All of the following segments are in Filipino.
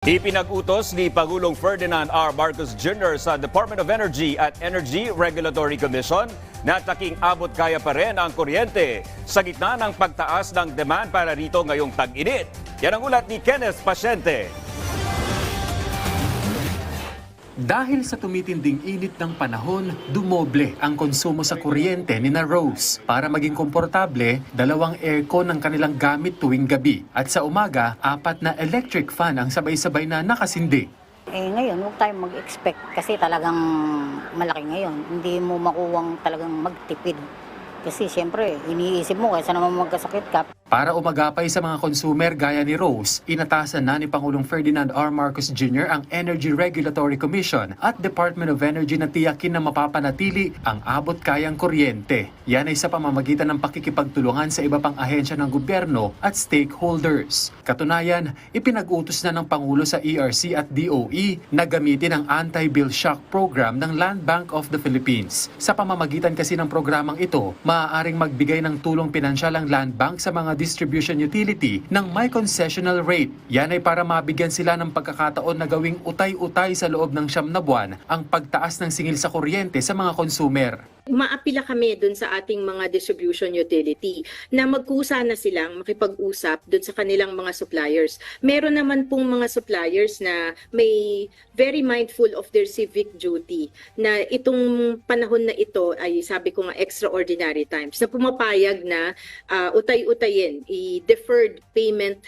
Ipinag-utos ni Pangulong Ferdinand R. Marcos Jr. sa Department of Energy at Energy Regulatory Commission na taking abot kaya pa rin ang kuryente sa gitna ng pagtaas ng demand para rito ngayong tag-init. Yan ang ulat ni Kenneth Pasyente. Dahil sa tumitinding init ng panahon, dumoble ang konsumo sa kuryente ni na Rose. Para maging komportable, 2 aircon ang kanilang gamit tuwing gabi. At sa umaga, 4 na electric fan ang sabay-sabay na nakasindi. Ngayon, huwag tayong mag-expect kasi talagang malaki ngayon. Hindi mo makuwang talagang magtipid. Kasi siyempre, iniisip mo kaysa naman magkasakit ka. Para umagapay sa mga consumer gaya ni Rose, inatasan na ni Pangulong Ferdinand R. Marcos Jr. ang Energy Regulatory Commission at Department of Energy na tiyakin na mapapanatili ang abot kayang kuryente. Yan ay sa pamamagitan ng pakikipagtulungan sa iba pang ahensya ng gobyerno at stakeholders. Katunayan, ipinag-utos na ng Pangulo sa ERC at DOE na gamitin ang Anti-Bill Shock Program ng Land Bank of the Philippines. Sa pamamagitan kasi ng programang ito, maaaring magbigay ng tulong pinansyal ang Land Bank sa mga distribution utility ng may concessional rate. Yan ay para mabigyan sila ng pagkakataon na gawing utay-utay sa loob ng 9 na buwan ang pagtaas ng singil sa kuryente sa mga consumer. Maapila kami dun sa ating mga distribution utility na magkusa na silang makipag-usap dun sa kanilang mga suppliers. Meron naman pong mga suppliers na may very mindful of their civic duty na itong panahon na ito ay sabi ko nga extraordinary times na pumapayag na utay-utayin, i-deferred payment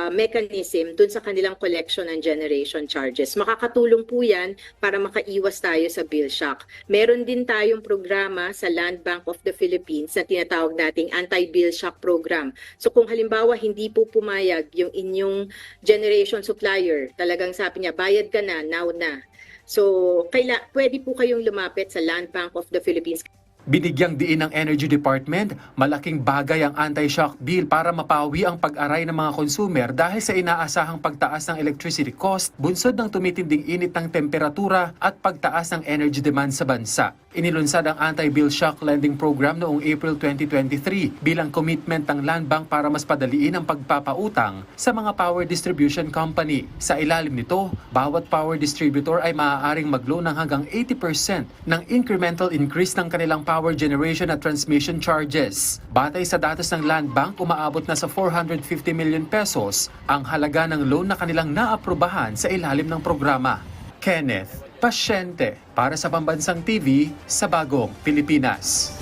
mechanism dun sa kanilang collection and generation charges. Makakatulong po yan para makaiwas tayo sa bill shock. Meron din tayong programa sa Land Bank of the Philippines na tinatawag nating Anti-Bill Shock Program. So kung halimbawa hindi po pumayag yung inyong generation supplier, talagang sabi niya, bayad ka na, now na. So pwede po kayong lumapit sa Land Bank of the Philippines. Binigyang diin ng Energy Department, malaking bagay ang anti-shock bill para mapawi ang pag-aray ng mga consumer dahil sa inaasahang pagtaas ng electricity cost, bunsod ng tumitinding init ng temperatura at pagtaas ng energy demand sa bansa. Inilunsad ang Anti-Bill Shock Lending Program noong April 2023 bilang commitment ng Land Bank para mas padaliin ang pagpapautang sa mga power distribution company. Sa ilalim nito, bawat power distributor ay maaaring mag-loan ng hanggang 80% ng incremental increase ng kanilang power generation at transmission charges. Batay sa datos ng Land Bank, umaabot na sa 450 million pesos ang halaga ng loan na kanilang naaprubahan sa ilalim ng programa. Kenneth Pasyente para sa Pambansang TV sa Bagong Pilipinas.